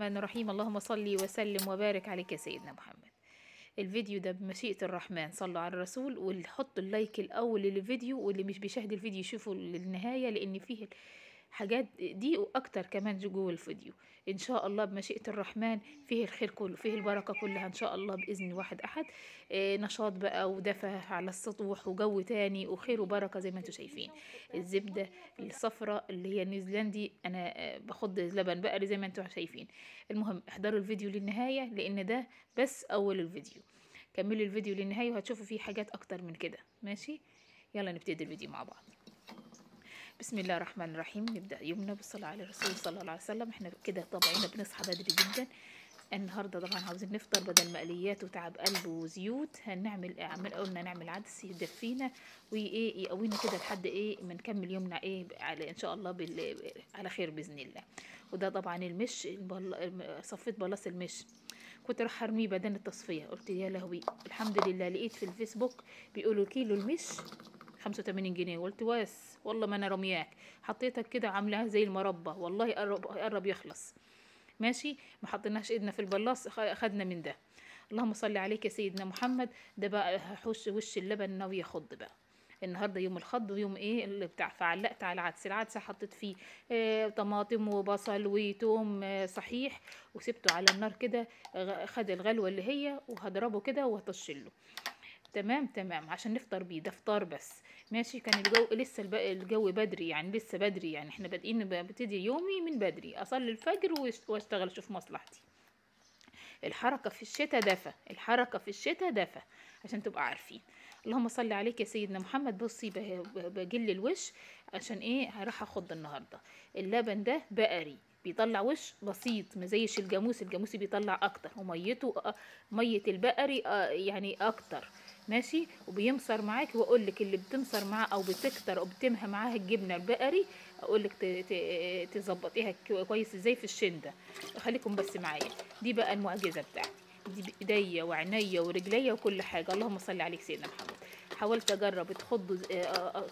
الرحمن الرحيم. اللهم صل وسلم وبارك عليك يا سيدنا محمد. الفيديو ده بمشيئة الرحمن، صلوا على الرسول وحطوا اللايك الأول للفيديو، واللي مش بيشاهد الفيديو يشوفوا للنهاية، لأن فيه حاجات دي وأكتر كمان جوه الفيديو. إن شاء الله بمشيئة الرحمن فيه الخير كله، فيه البركة كلها إن شاء الله بإذن واحد أحد. نشاط بقى ودفى على السطوح وجو تاني وخير وبركة زي ما انتم شايفين. الزبدة الصفراء اللي هي نيوزيلندي، أنا بخض لبن بقري زي ما انتم شايفين. المهم احضروا الفيديو للنهاية، لأن ده بس أول الفيديو. كملوا الفيديو للنهاية وهتشوفوا فيه حاجات أكتر من كده. ماشي، يلا نبتدي الفيديو مع بعض. بسم الله الرحمن الرحيم. نبدأ يومنا بالصلاة على الرسول صلى الله عليه وسلم. احنا كده طبعا بنصحى بدري جدا. النهارده طبعا عاوزين نفطر بدل مقليات وتعب قلب وزيوت. قلنا نعمل عدس يدفينا وايه يقوينا كده لحد ايه ما نكمل يومنا ايه على ان شاء الله على خير باذن الله. وده طبعا المش صفيت بلاص المش، كنت راح ارميه بدل التصفيه. قلت يا لهوي، الحمد لله لقيت في الفيسبوك بيقولوا كيلو المش 85 جنيه. قلت والله ما انا رمياك، حطيتك كده عاملاها زي المربى، والله قرب يخلص. ماشي، ما حطيناش ايدنا في البلاص، خدنا من ده. اللهم صل عليك يا سيدنا محمد. ده بقى هحوش وش اللبن ناوي يخض بقى. النهارده يوم الخض ويوم ايه اللي بتاع، فعلقت على العدس حطيت فيه طماطم وبصل وتوم صحيح، وسبته على النار كده. خد الغلوه اللي هي، وهضربه كده وهطشله. تمام تمام، عشان نفطر بيه، ده فطار بس. ماشي، كان الجو لسه الجو بدري، يعني لسه بدري، يعني احنا بادئين ببتدي يومي من بدري، اصلي الفجر واشتغل اشوف مصلحتي. الحركة في الشتاء دفى، الحركة في الشتاء دفى، عشان تبقى عارفين. اللهم صل عليك يا سيدنا محمد. بصي بجل الوش عشان ايه هروح اخد النهارده. اللبن ده بقري، بيطلع وش بسيط، ما زيش الجاموسي بيطلع اكتر، وميته ميه البقري يعني اكتر. ماشي، وبيمصر معاك. واقول لك اللي بتمصر معاه او بتكتر او بتمهى معاها الجبنه البقري، اقول لك تظبطيها كويس ازاي في الشنده. خليكم بس معايا، دي بقى المعجزه بتاعتي، دي بايديا وعينيا ورجليا وكل حاجه. اللهم صل عليك سيدنا محمد. حاولت اجرب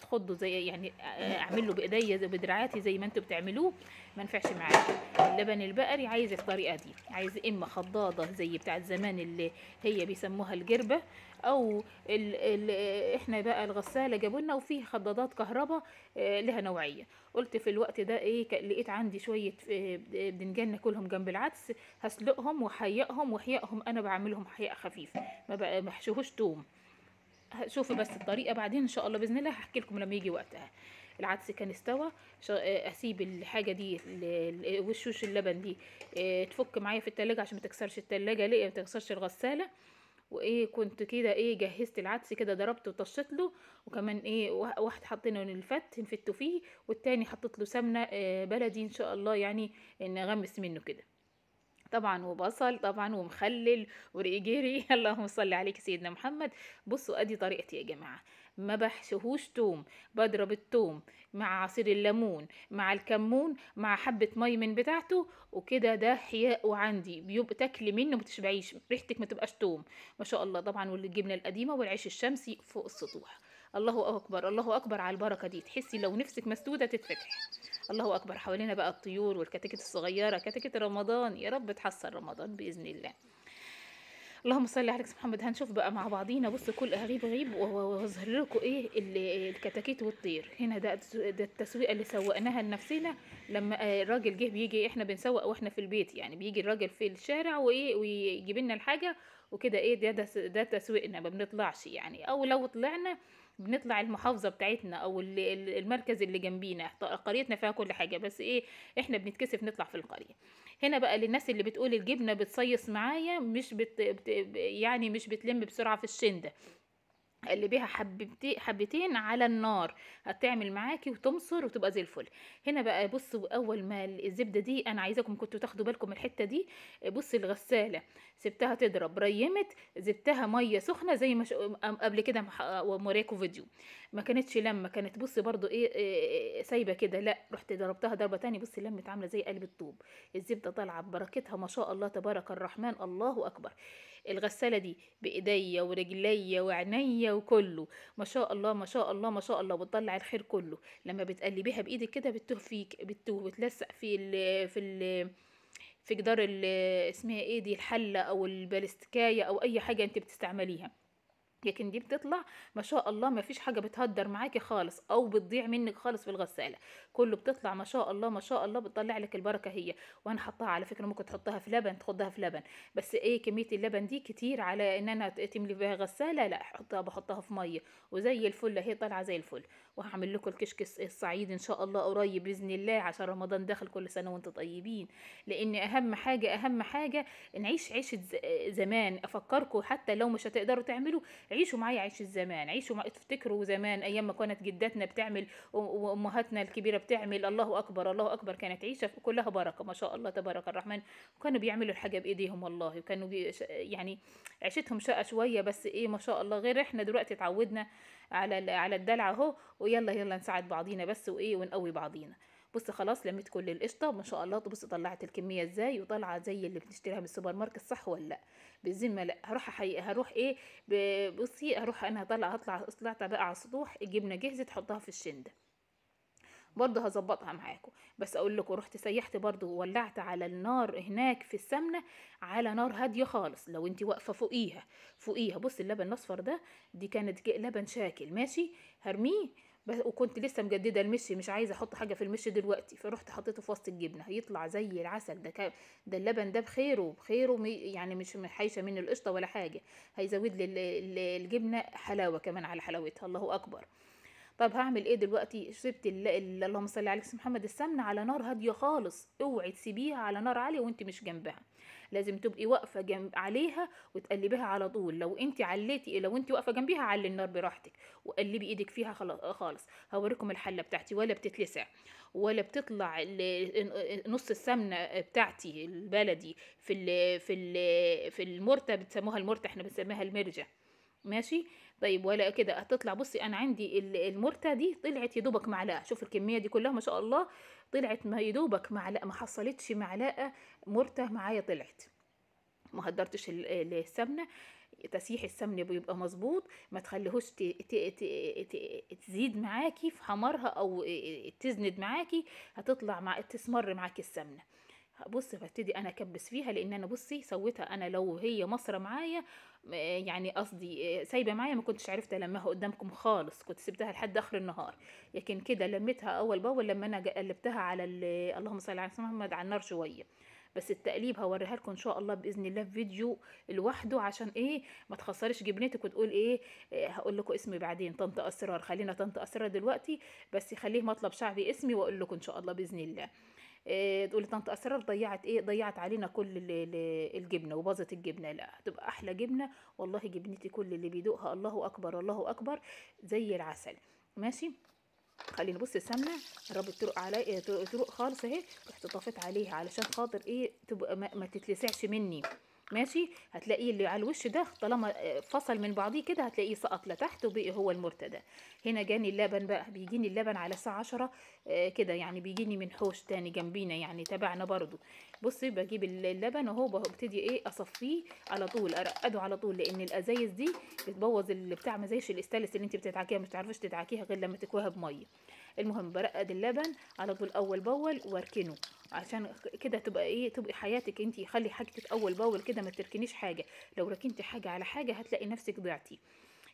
تخضوا زي يعني اعمل له بايديا زي بدراعاتي زي ما انتوا بتعملوه، ما نفعش معايا. اللبن البقري عايز الطريقه دي، عايز اما خضاضه زي بتاعت زمان اللي هي بيسموها الجربه، او ال احنا بقى الغساله جابوا لنا، وفيه خضادات كهرباء لها نوعيه. قلت في الوقت ده ايه، لقيت عندي شويه بدنجان ناكلهم جنب العدس، هسلقهم وحيقهم، وحيقهم انا بعملهم حياء خفيف، ما بحشوهوش توم. شوفي بس الطريقه بعدين ان شاء الله باذن الله هحكي لكم لما يجي وقتها. العدس كان استوى، اسيب الحاجه دي وشوش اللبن دي تفك معايا في التلاجة عشان ما تكسرش التلاجة، ليه ما تكسرش الغساله. وايه كنت كده ايه جهزت العدس كده، ضربته وطشت له، وكمان ايه واحد حطينا الفت نفته فيه، والتاني حطيت له سمنه بلدي ان شاء الله، يعني نغمس منه كده طبعا، وبصل طبعا ومخلل وريجيري اللهم صل عليك سيدنا محمد. بصوا ادي طريقتي يا جماعه، ما بحشهوش توم، بضرب التوم مع عصير الليمون مع الكمون مع حبه مي من بتاعته وكده، ده حياء وعندي بيبقى تاكلي منه ما تشبعيش، ريحتك ما تبقاش توم ما شاء الله طبعا. والجبنه القديمه والعيش الشمسي فوق السطوح. الله اكبر الله اكبر على البركه دي، تحسي لو نفسك مسدوده تتفتح. الله اكبر. حوالينا بقى الطيور والكتاكيت الصغيره، كتاكيت رمضان، يا رب تحصل رمضان باذن الله. اللهم صل على محمد. هنشوف بقى مع بعضينا، بص كل غيب واظهر لكم ايه الكتاكيت والطير هنا. ده التسويقه اللي سوقناها لنفسنا. لما الراجل جه بيجي، احنا بنسوق واحنا في البيت، يعني بيجي الراجل في الشارع وايه ويجيب لنا الحاجه وكده ايه. ده تسويقنا، ما بنطلعش يعني، او لو طلعنا بنطلع المحافظة بتاعتنا او المركز اللي جنبينا. قريتنا فيها كل حاجة، بس ايه احنا بنتكسف نطلع في القرية. هنا بقى للناس اللي بتقول الجبنة بتصيص معايا، مش يعني مش بتلم بسرعة في الشندة، اللي بيها حبتين على النار هتعمل معاكي وتمصر وتبقى زي الفل. هنا بقى بصوا، اول ما الزبده دي انا عايزاكم كنتوا تاخدوا بالكم من الحته دي. بصي الغساله سبتها تضرب، ريمت، زبتها ميه سخنه زي ما قبل كده وموريكم فيديو. ما كانتش لما كانت بصي برضو إيه سايبه كده، لا رحت ضربتها ضربه تاني، بصي لمت عامله زي قلب الطوب. الزبده طالعه ببركتها ما شاء الله تبارك الرحمن، الله اكبر. الغسالة دي بإيديا ورجليا وعينيا وكله، ما شاء الله ما شاء الله ما شاء الله، بتطلع الخير كله. لما بتقلبيها بإيدك كده بتوه فيك، بتلسق في جدار اسمها ايه دي، الحله او البلاستيكايه او اي حاجه انت بتستعمليها. لكن دي بتطلع ما شاء الله ما فيش حاجه بتهدر معاكي خالص او بتضيع منك خالص في الغساله، كله بتطلع ما شاء الله ما شاء الله، بتطلع لك البركه هي. وانا حطها على فكره، ممكن تحطها في لبن، تاخدها في لبن، بس ايه كميه اللبن دي كتير على ان انا تملي بيها غساله، لا بحطها في ميه وزي الفل، هي طالعه زي الفل. وهعمل لكم الكشك الصعيد ان شاء الله قريب باذن الله، عشان رمضان داخل، كل سنه وانتم طيبين. لان اهم حاجه اهم حاجه نعيش عيشه زمان. افكركم حتى لو مش هتقدروا تعملوا، عيشوا معايا عيش الزمان، عيشوا تفتكروا زمان ايام ما كانت جداتنا بتعمل وامهاتنا الكبيره بتعمل. الله اكبر الله اكبر، كانت عيشه كلها بركه ما شاء الله تبارك الرحمن. وكانوا بيعملوا الحاجه بايديهم والله، وكانوا يعني عيشتهم شقه شويه، بس ايه ما شاء الله. غير احنا دلوقتي اتعودنا على الدلع اهو، ويلا يلا نساعد بعضينا بس وايه ونقوي بعضينا. بص خلاص لميت كل القشطه ما شاء الله. تبص طلعت الكميه ازاي، وطالعه زي اللي بنشتريها من السوبر ماركت، صح ولا لا؟ بالذمه لا. هروح ايه، بصي هروح انا طلعت بقى على السطوح، الجبنه جهزت، حطها في الشنده برضه هظبطها معاكم. بس اقول لكم رحت سيحت برضه وولعت على النار هناك في السمنه على نار هاديه خالص. لو انت واقفه فوقيها بص اللبن الاصفر ده، دي كانت لبن شاكل ماشي، هرميه. وكنت لسه مجدده المشي، مش عايزه احط حاجه في المشي دلوقتي، فرحت حطيته في وسط الجبنه، هيطلع زي العسل. ده اللبن ده بخيره يعني مش حايشه منه القشطه ولا حاجه، هيزود لي الجبنه حلاوه كمان على حلاوتها. الله اكبر. طب هعمل ايه دلوقتي؟ سبت اللهم صل على سيدنا محمد السمنه على نار هاديه خالص. اوعي تسيبيها على نار عاليه وانت مش جنبها، لازم تبقي واقفه جنب عليها وتقلبيها على طول. لو انت واقفه جنبيها علي النار براحتك وقلبي ايدك فيها خالص. هوريكم الحله بتاعتي، ولا بتتلسع ولا بتطلع نص السمنه بتاعتي البلدي في المرته، بتسموها المرته، احنا بنسميها المرجه ماشي. طيب ولا كده هتطلع. بصي انا عندي المرته دي طلعت يدوبك معلقه، شوف الكميه دي كلها ما شاء الله، طلعت ما يدوبك معلقه، ما حصلتش معلقه مرته معايا طلعت. ما هدرتش السمنه. تسيح السمنه بيبقى مظبوط، ما تخليهوش تزيد معاكي في حمرها او تزند معاكي، هتطلع تسمر معاكي السمنه. بصي ببتدي انا اكبس فيها، لان انا بصي سويتها انا لو هي مصره معايا، يعني قصدي سايبه معايا، ما كنتش عرفت المها قدامكم خالص، كنت سبتها لحد اخر النهار. لكن كده لميتها اول باول لما انا قلبتها على اللهم صل على سيدنا محمد على النار شويه. بس التقليب هوريها لكم ان شاء الله باذن الله في فيديو لوحده، عشان ايه ما تخسرش جبنتك وتقول ايه. هقول لكم اسمي بعدين، طنط اسرار، خلينا طنط اسرار دلوقتي، بس خليه مطلب شعبي اسمي، واقول لكم ان شاء الله باذن الله. تقولي طنط اسرار ضيعت علينا كل الجبنه وباظت الجبنه. لا هتبقى احلى جبنه والله. جبنتي كل اللي بيدوقها الله اكبر الله اكبر زي العسل ماشي. خليني بص السمنه قربت تروق علي، تروق خالص اهي، رحت طافت عليها علشان خاطر ايه تبقى ما تتلسعش مني ماشي. هتلاقيه اللي على الوش ده طالما فصل من بعضيه كده، هتلاقيه سقط لتحت وبقي هو المرتدى. هنا جاني اللبن بقى، بيجيني اللبن على الساعه 10 كده، يعني بيجيني من حوش تاني جنبينا يعني تبعنا برضو. بصي بجيب اللبن اهو، ببتدي ايه اصفيه على طول، ارقده على طول، لان الازايز دي بتبوظ اللي بتاع، ما زيش الاستانلس اللي انت بتدعكيها مش تعرفيش تدعكيها غير لما تكويها بميه. المهم برقد اللبن على طول اول باول واركنه، عشان كده تبقى ايه، تبقى حياتك انت، خلي حاجتك اول باول كده، ما تركنيش حاجه. لو ركنتي حاجه على حاجه هتلاقي نفسك ضعتي.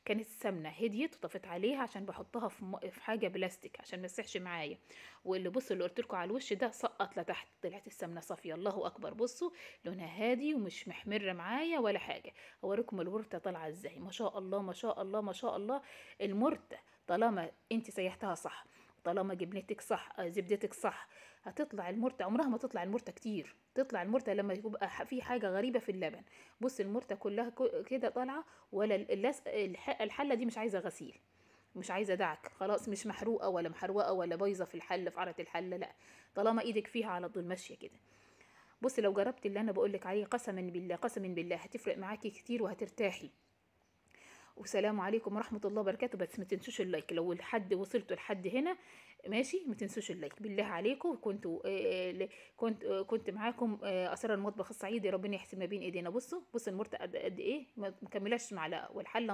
كانت السمنه هديت وطفت عليها عشان بحطها في حاجه بلاستيك عشان ما تسحش معايا. واللي بصوا اللي قلت لكم على الوش ده سقط لتحت، طلعت السمنه صافيه الله اكبر. بصوا لونها هادي ومش محمره معايا ولا حاجه. اوريكم المرته طالعه ازاي ما شاء الله ما شاء الله ما شاء الله. المرته طالما انت سيحتها صح، طالما جبنتك صح، زبدتك صح، هتطلع المرته. عمرها ما تطلع المرته كتير، تطلع المرته لما يبقى في حاجه غريبه في اللبن. بص المرته كلها كده طالعه، ولا الحله دي مش عايزه غسيل، مش عايزه دعك خلاص، مش محروقه ولا محروقه ولا بايظه في الحله في قرة الحله، لا طالما ايدك فيها على طول ماشيه كده. بصي لو جربت اللي انا بقولك عليه قسما بالله قسما بالله هتفرق معاكي كتير وهترتاحي. والسلام عليكم ورحمة الله وبركاته. بس ما تنسوش اللايك لو الحد وصلتوا لحد هنا ماشي، ما تنسوش اللايك بالله عليكم. كنت معاكم اسرار المطبخ الصعيدي، ربنا يحسن ما بين ايدينا. بصوا المرتة قد ايه، ما كملاش معلقة والحلة